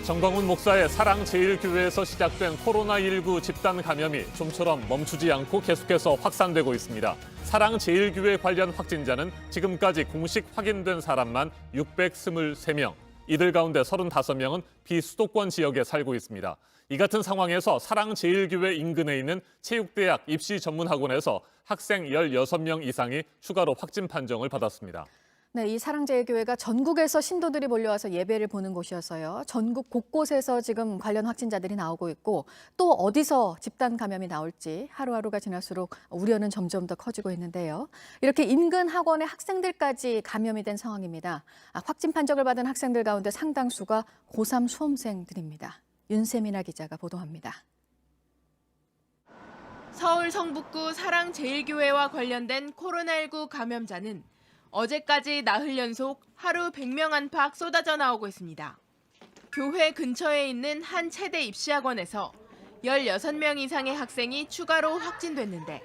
정광훈 목사의 사랑제일교회에서 시작된 코로나19 집단 감염이 좀처럼 멈추지 않고 계속해서 확산되고 있습니다. 사랑제일교회 관련 확진자는 지금까지 공식 확인된 사람만 623명. 이들 가운데 35명은 비수도권 지역에 살고 있습니다. 이 같은 상황에서 사랑제일교회 인근에 있는 체육대학 입시전문학원에서 학생 16명 이상이 추가로 확진 판정을 받았습니다. 네, 이 사랑제일교회가 전국에서 신도들이 몰려와서 예배를 보는 곳이어서요. 전국 곳곳에서 지금 관련 확진자들이 나오고 있고 또 어디서 집단 감염이 나올지 하루하루가 지날수록 우려는 점점 더 커지고 있는데요. 이렇게 인근 학원의 학생들까지 감염이 된 상황입니다. 확진 판정을 받은 학생들 가운데 상당수가 고3 수험생들입니다. 윤세민아 기자가 보도합니다. 서울 성북구 사랑제일교회와 관련된 코로나19 감염자는 어제까지 나흘 연속 하루 100명 안팎 쏟아져 나오고 있습니다. 교회 근처에 있는 한 체대 입시학원에서 16명 이상의 학생이 추가로 확진됐는데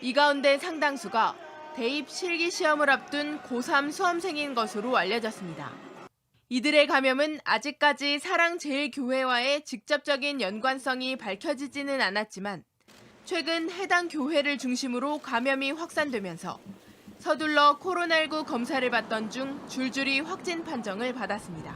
이 가운데 상당수가 대입 실기시험을 앞둔 고3 수험생인 것으로 알려졌습니다. 이들의 감염은 아직까지 사랑제일교회와의 직접적인 연관성이 밝혀지지는 않았지만 최근 해당 교회를 중심으로 감염이 확산되면서 서둘러 코로나19 검사를 받던 중 줄줄이 확진 판정을 받았습니다.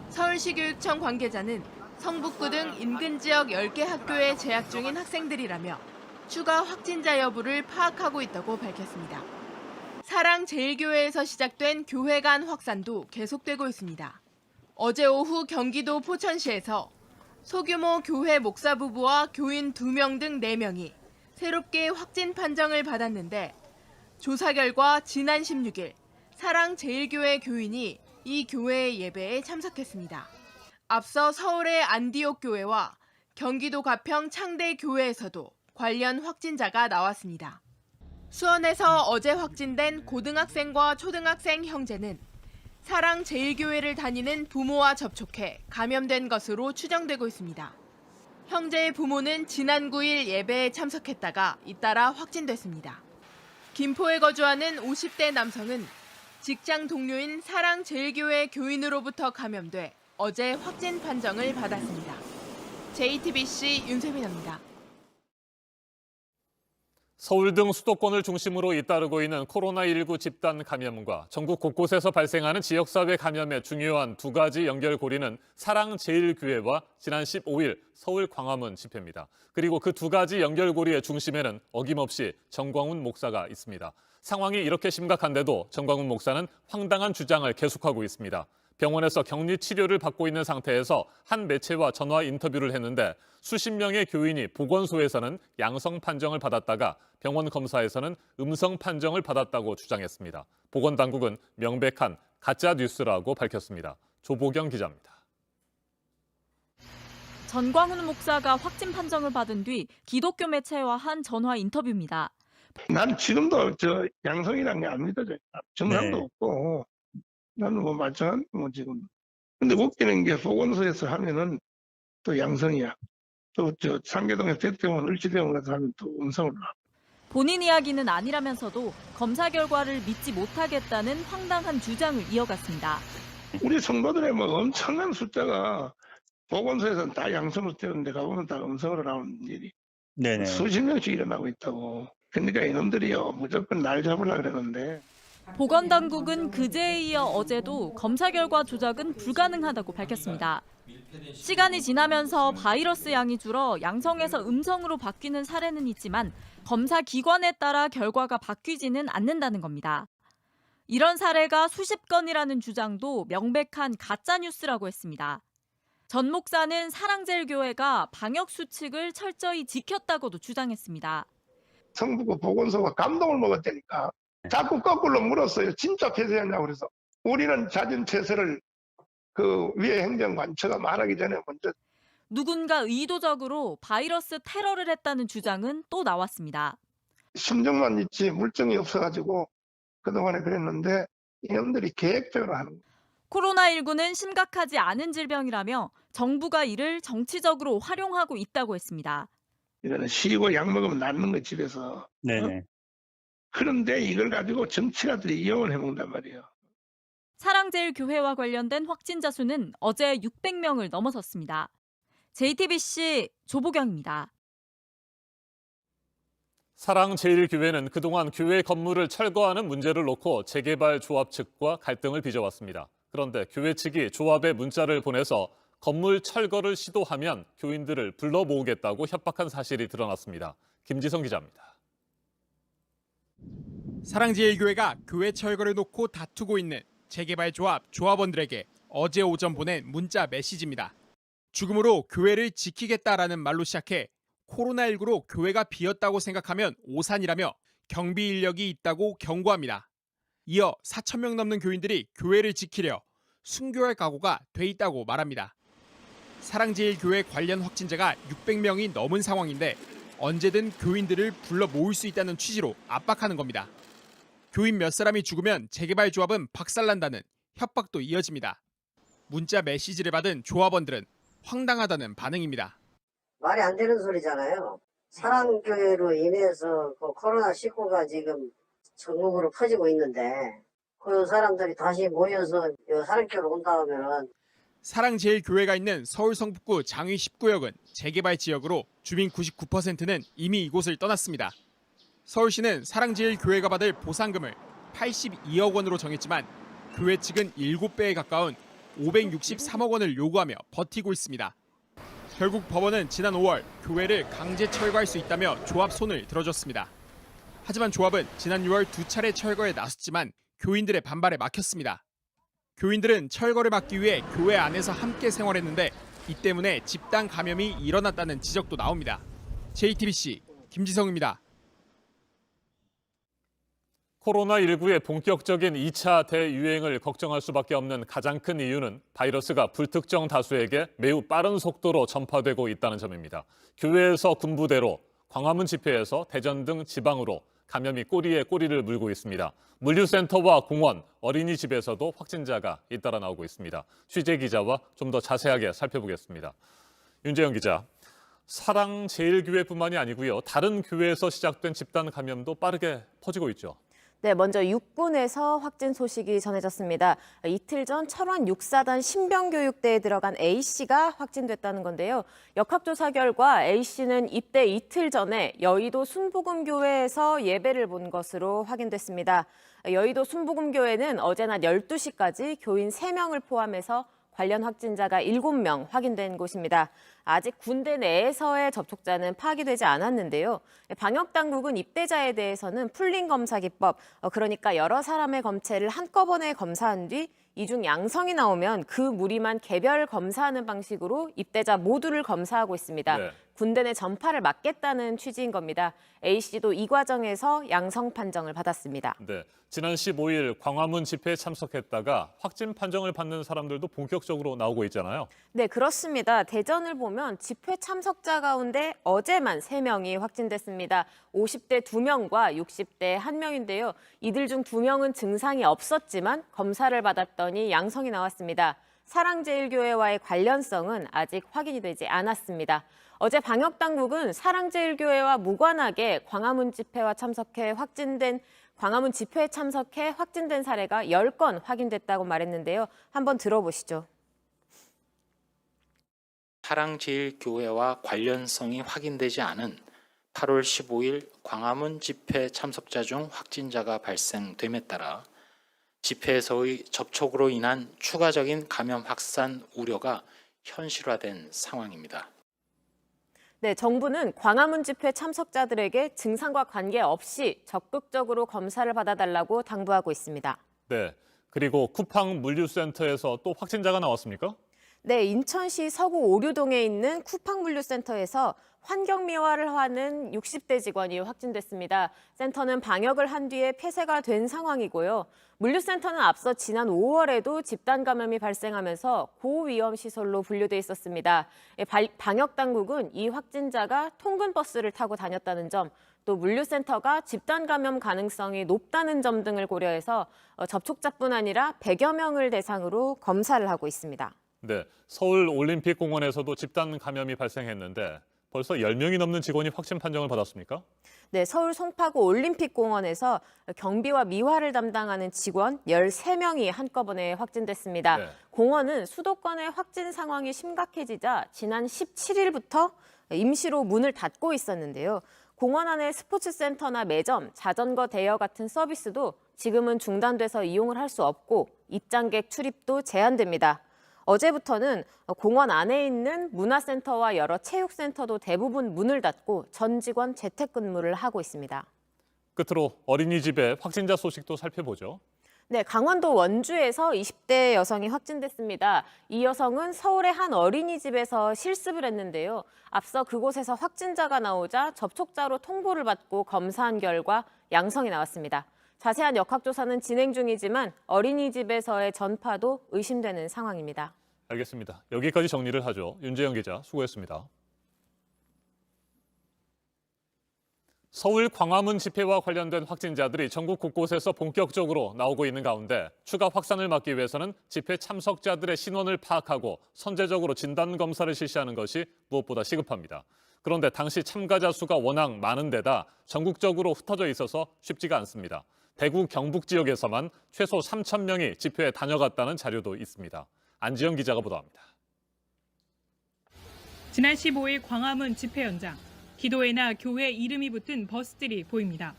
서울시 교육청 관계자는 성북구 등 인근 지역 10개 학교에 재학 중인 학생들이라며 추가 확진자 여부를 파악하고 있다고 밝혔습니다. 사랑제일교회에서 시작된 교회 간 확산도 계속되고 있습니다. 어제 오후 경기도 포천시에서 소규모 교회 목사 부부와 교인 2명 등 4명이 새롭게 확진 판정을 받았는데 조사 결과 지난 16일 사랑제일교회 교인이 이 교회의 예배에 참석했습니다. 앞서 서울의 안디옥 교회와 경기도 가평 창대 교회에서도 관련 확진자가 나왔습니다. 수원에서 어제 확진된 고등학생과 초등학생 형제는 사랑제일교회를 다니는 부모와 접촉해 감염된 것으로 추정되고 있습니다. 형제의 부모는 지난 9일 예배에 참석했다가 잇따라 확진됐습니다. 김포에 거주하는 50대 남성은 직장 동료인 사랑제일교회 교인으로부터 감염돼 어제 확진 판정을 받았습니다. JTBC 윤세민입니다. 서울 등 수도권을 중심으로 잇따르고 있는 코로나19 집단 감염과 전국 곳곳에서 발생하는 지역사회 감염의 중요한 두 가지 연결고리는 사랑제일교회와 지난 15일 서울 광화문 집회입니다. 그리고 그 두 가지 연결고리의 중심에는 어김없이 정광훈 목사가 있습니다. 상황이 이렇게 심각한데도 정광훈 목사는 황당한 주장을 계속하고 있습니다. 병원에서 격리 치료를 받고 있는 상태에서 한 매체와 전화 인터뷰를 했는데 수십 명의 교인이 보건소에서는 양성 판정을 받았다가 병원 검사에서는 음성 판정을 받았다고 주장했습니다. 보건당국은 명백한 가짜 뉴스라고 밝혔습니다. 조보경 기자입니다. 전광훈 목사가 확진 판정을 받은 뒤 기독교 매체와 한 전화 인터뷰입니다. 난 지금도 양성이라는 게 안 믿어져요. 증상도 없고 나는 뭐 말짱한 뭐 지금. 근데 웃기는 게 보건소에서 하면은 또 양성이야. 또 상계동에 대병원 을지병원 가서 하면 또 음성으로 나. 본인 이야기는 아니라면서도 검사 결과를 믿지 못하겠다는 황당한 주장을 이어갔습니다. 우리 성도들의 뭐 엄청난 숫자가 보건소에서는 다 양성으로 되는데 가보면 다 음성으로 나오는 일이 수십 명씩 일어나고 있다고. 그러니까 이놈들이요 무조건 날 잡으려고 그러는데. 보건당국은 그제에 이어 어제도 검사 결과 조작은 불가능하다고 밝혔습니다. 시간이 지나면서 바이러스 양이 줄어 양성에서 음성으로 바뀌는 사례는 있지만 검사 기관에 따라 결과가 바뀌지는 않는다는 겁니다. 이런 사례가 수십 건이라는 주장도 명백한 가짜뉴스라고 했습니다. 전 목사는 사랑제일교회가 방역수칙을 철저히 지켰다고도 주장했습니다. 성북구 보건소가 감동을 먹었다니까. 자꾸 거꾸로 물었어요. 진짜 폐쇄했냐고 그래서. 우리는 잦은 폐쇄를 그 위에 행정관처가 말하기 전에 먼저. 누군가 의도적으로 바이러스 테러를 했다는 주장은 또 나왔습니다. 심정만 있지 물증이 없어가지고 그동안에 그랬는데 이놈들이 계획적으로 하는 거예요. 코로나19는 심각하지 않은 질병이라며 정부가 이를 정치적으로 활용하고 있다고 했습니다. 이거는 쉬고 약 먹으면 낫는 거 집에서. 네네. 그런데 이걸 가지고 정치가들이 이용을 해먹는단 말이에요. 사랑제일교회와 관련된 확진자 수는 어제 600명을 넘어섰습니다. JTBC 조보경입니다. 사랑제일교회는 그동안 교회 건물을 철거하는 문제를 놓고 재개발 조합 측과 갈등을 빚어왔습니다. 그런데 교회 측이 조합에 문자를 보내서 건물 철거를 시도하면 교인들을 불러 모으겠다고 협박한 사실이 드러났습니다. 김지성 기자입니다. 사랑제일교회가 교회 철거를 놓고 다투고 있는 재개발 조합 조합원들에게 어제 오전 보낸 문자 메시지입니다. 죽음으로 교회를 지키겠다라는 말로 시작해 코로나19로 교회가 비었다고 생각하면 오산이라며 경비 인력이 있다고 경고합니다. 이어 4,000명 넘는 교인들이 교회를 지키려 순교할 각오가 돼 있다고 말합니다. 사랑제일교회 관련 확진자가 600명이 넘은 상황인데 언제든 교인들을 불러 모을 수 있다는 취지로 압박하는 겁니다. 교인 몇 사람이 죽으면 재개발 조합은 박살난다는 협박도 이어집니다. 문자 메시지를 받은 조합원들은 황당하다는 반응입니다. 말이 안 되는 소리잖아요. 사랑교회로 인해서 그 코로나19가 지금 전국으로 퍼지고 있는데 그 사람들이 다시 모여서 사랑교회로 온다 하면은 사랑제일교회가 있는 서울 성북구 장위 19역은 재개발 지역으로 주민 99%는 이미 이곳을 떠났습니다. 서울시는 사랑제일교회가 받을 보상금을 82억 원으로 정했지만 교회 측은 7배에 가까운 563억 원을 요구하며 버티고 있습니다. 결국 법원은 지난 5월 교회를 강제 철거할 수 있다며 조합 손을 들어줬습니다. 하지만 조합은 지난 6월 2차례 철거에 나섰지만 교인들의 반발에 막혔습니다. 교인들은 철거를 막기 위해 교회 안에서 함께 생활했는데 이 때문에 집단 감염이 일어났다는 지적도 나옵니다. JTBC 김지성입니다. 코로나19의 본격적인 2차 대유행을 걱정할 수밖에 없는 가장 큰 이유는 바이러스가 불특정 다수에게 매우 빠른 속도로 전파되고 있다는 점입니다. 교회에서 군부대로, 광화문 집회에서 대전 등 지방으로 감염이 꼬리에 꼬리를 물고 있습니다. 물류센터와 공원, 어린이집에서도 확진자가 잇따라 나오고 있습니다. 취재 기자와 좀 더 자세하게 살펴보겠습니다. 윤재영 기자, 사랑제일교회뿐만이 아니고요. 다른 교회에서 시작된 집단 감염도 빠르게 퍼지고 있죠. 네, 먼저 육군에서 확진 소식이 전해졌습니다. 이틀 전 철원 6사단 신병교육대에 들어간 A씨가 확진됐다는 건데요. 역학조사 결과 A씨는 입대 이틀 전에 여의도 순복음교회에서 예배를 본 것으로 확인됐습니다. 여의도 순복음교회는 어제 낮 12시까지 교인 3명을 포함해서 관련 확진자가 7명 확인된 곳입니다. 아직 군대 내에서의 접촉자는 파악이 되지 않았는데요. 방역당국은 입대자에 대해서는 풀린 검사 기법, 그러니까 여러 사람의 검체를 한꺼번에 검사한 뒤 이중 양성이 나오면 그 무리만 개별 검사하는 방식으로 입대자 모두를 검사하고 있습니다. 네. 군대 내 전파를 막겠다는 취지인 겁니다. A씨도 이 과정에서 양성 판정을 받았습니다. 네, 지난 15일 광화문 집회에 참석했다가 확진 판정을 받는 사람들도 본격적으로 나오고 있잖아요. 네, 그렇습니다. 대전을 보면 집회 참석자 가운데 어제만 3명이 확진됐습니다. 50대 2명과 60대 1명인데요. 이들 중 2명은 증상이 없었지만 검사를 받았더니 양성이 나왔습니다. 사랑제일교회와의 관련성은 아직 확인이 되지 않았습니다. 어제 방역당국은 사랑제일교회와 무관하게 광화문 집회에 참석해 확진된 사례가 10건 확인됐다고 말했는데요. 한번 들어보시죠. 사랑제일교회와 관련성이 확인되지 않은 8월 15일 광화문 집회 참석자 중 확진자가 발생됨에 따라 집회에서의 접촉으로 인한 추가적인 감염 확산 우려가 현실화된 상황입니다. 네, 정부는 광화문 집회 참석자들에게 증상과 관계없이 적극적으로 검사를 받아달라고 당부하고 있습니다. 네, 그리고 쿠팡 물류센터에서 또 확진자가 나왔습니까? 네, 인천시 서구 오류동에 있는 쿠팡 물류센터에서 환경미화를 하는 60대 직원이 확진됐습니다. 센터는 방역을 한 뒤에 폐쇄가 된 상황이고요. 물류센터는 앞서 지난 5월에도 집단 감염이 발생하면서 고위험 시설로 분류돼 있었습니다. 방역당국은 이 확진자가 통근버스를 타고 다녔다는 점, 또 물류센터가 집단 감염 가능성이 높다는 점 등을 고려해서 접촉자뿐 아니라 100여 명을 대상으로 검사를 하고 있습니다. 네, 서울 올림픽공원에서도 집단 감염이 발생했는데 벌써 10명이 넘는 직원이 확진 판정을 받았습니까? 네, 서울 송파구 올림픽공원에서 경비와 미화를 담당하는 직원 13명이 한꺼번에 확진됐습니다. 네. 공원은 수도권의 확진 상황이 심각해지자 지난 17일부터 임시로 문을 닫고 있었는데요. 공원 안에 스포츠센터나 매점, 자전거 대여 같은 서비스도 지금은 중단돼서 이용을 할 수 없고 입장객 출입도 제한됩니다. 어제부터는 공원 안에 있는 문화센터와 여러 체육센터도 대부분 문을 닫고 전 직원 재택근무를 하고 있습니다. 끝으로 어린이집의 확진자 소식도 살펴보죠. 네, 강원도 원주에서 20대 여성이 확진됐습니다. 이 여성은 서울의 한 어린이집에서 실습을 했는데요. 앞서 그곳에서 확진자가 나오자 접촉자로 통보를 받고 검사한 결과 양성이 나왔습니다. 자세한 역학조사는 진행 중이지만 어린이집에서의 전파도 의심되는 상황입니다. 알겠습니다. 여기까지 정리를 하죠. 윤재영 기자 수고했습니다. 서울 광화문 집회와 관련된 확진자들이 전국 곳곳에서 본격적으로 나오고 있는 가운데 추가 확산을 막기 위해서는 집회 참석자들의 신원을 파악하고 선제적으로 진단검사를 실시하는 것이 무엇보다 시급합니다. 그런데 당시 참가자 수가 워낙 많은 데다 전국적으로 흩어져 있어서 쉽지가 않습니다. 대구 경북 지역에서만 최소 3,000명이 집회에 다녀갔다는 자료도 있습니다. 안지영 기자가 보도합니다. 지난 15일 광화문 집회 현장. 기도회나 교회 이름이 붙은 버스들이 보입니다.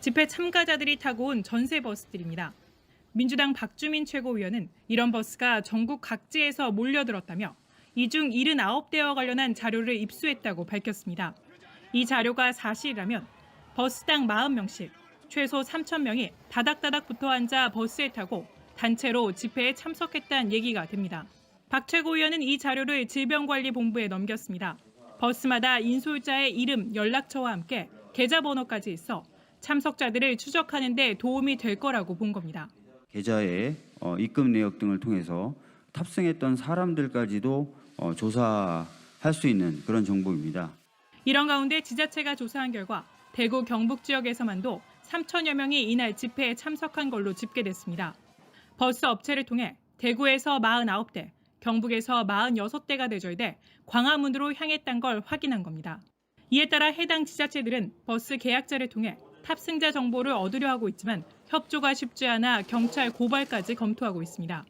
집회 참가자들이 타고 온 전세 버스들입니다. 민주당 박주민 최고위원은 이런 버스가 전국 각지에서 몰려들었다며 이 중 79대와 관련한 자료를 입수했다고 밝혔습니다. 이 자료가 사실이라면 버스당 40명씩 최소 3,000명이 다닥다닥 붙어 앉아 버스에 타고 단체로 집회에 참석했다는 얘기가 됩니다. 박 최고위원은 이 자료를 질병관리본부에 넘겼습니다. 버스마다 인솔자의 이름, 연락처와 함께 계좌번호까지 있어 참석자들을 추적하는 데 도움이 될 거라고 본 겁니다. 계좌의 입금 내역 등을 통해서 탑승했던 사람들까지도 조사할 수 있는 그런 정보입니다. 이런 가운데 지자체가 조사한 결과 대구 경북 지역에서만도 3천여 명이 이날 집회에 참석한 걸로 집계됐습니다. 버스 업체를 통해 대구에서 49대, 경북에서 46대가 대절돼 광화문으로 향했다는 걸 확인한 겁니다. 이에 따라 해당 지자체들은 버스 계약자를 통해 탑승자 정보를 얻으려 하고 있지만 협조가 쉽지 않아 경찰 고발까지 검토하고 있습니다.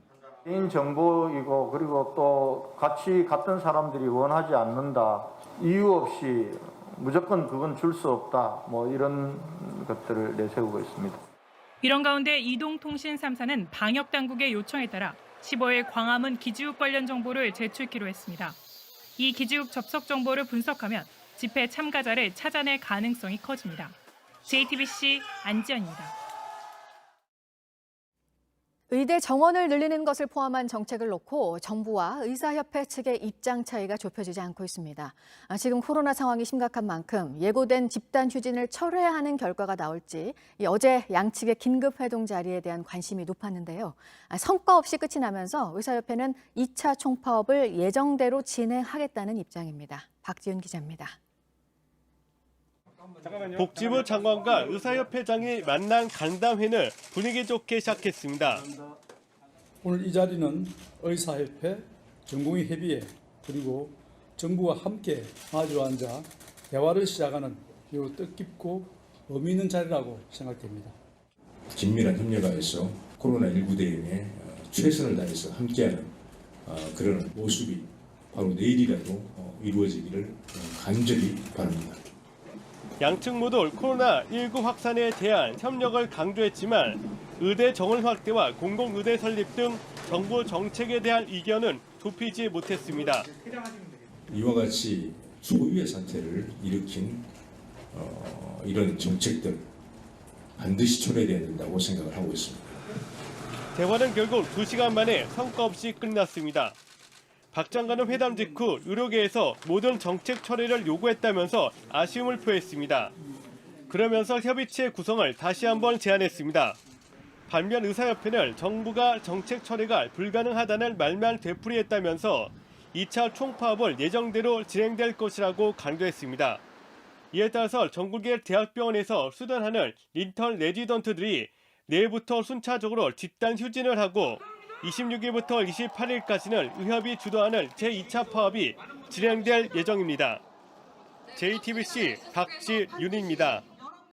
개인정보이고 그리고 또 같이 갔던 사람들이 원하지 않는다. 이유 없이 무조건 그건 줄 수 없다. 이런 것들을 내세우고 있습니다. 이런 가운데 이동통신 3사는 방역당국의 요청에 따라 15일 광화문 기지국 관련 정보를 제출키로 했습니다. 이 기지국 접속 정보를 분석하면 집회 참가자를 찾아낼 가능성이 커집니다. JTBC 안지연입니다. 의대 정원을 늘리는 것을 포함한 정책을 놓고 정부와 의사협회 측의 입장 차이가 좁혀지지 않고 있습니다. 지금 코로나 상황이 심각한 만큼 예고된 집단 휴진을 철회하는 결과가 나올지 어제 양측의 긴급 회동 자리에 대한 관심이 높았는데요. 성과 없이 끝이 나면서 의사협회는 2차 총파업을 예정대로 진행하겠다는 입장입니다. 박지윤 기자입니다. 복지부 장관과 의사협회장이 만난 간담회는 분위기 좋게 시작했습니다. 오늘 이 자리는 의사협회, 전공의협의회 그리고 정부와 함께 마주 앉아 대화를 시작하는 매우 뜻깊고 의미 있는 자리라고 생각됩니다. 긴밀한 협력하에서 코로나19 대응에 최선을 다해서 함께하는 그런 모습이 바로 내일이라도 이루어지기를 간절히 바랍니다. 양측 모두 코로나19 확산에 대한 협력을 강조했지만 의대 정원 확대와 공공의대 설립 등 정부 정책에 대한 이견은 좁히지 못했습니다. 이와 같이 초유의 사태를 일으킨 이런 정책들 반드시 철회해야 된다고 생각을 하고 있습니다. 대화는 결국 2시간 만에 성과 없이 끝났습니다. 박 장관은 회담 직후 의료계에서 모든 정책 철회를 요구했다면서 아쉬움을 표했습니다. 그러면서 협의체 구성을 다시 한번 제안했습니다. 반면 의사협회는 정부가 정책 철회가 불가능하다는 말만 되풀이했다면서 2차 총파업을 예정대로 진행될 것이라고 강조했습니다. 이에 따라서 전국의 대학병원에서 수련하는 인턴 레지던트들이 내일부터 순차적으로 집단 휴진을 하고 26일부터 28일까지는 의협이 주도하는 제2차 파업이 진행될 예정입니다. JTBC 박지윤입니다.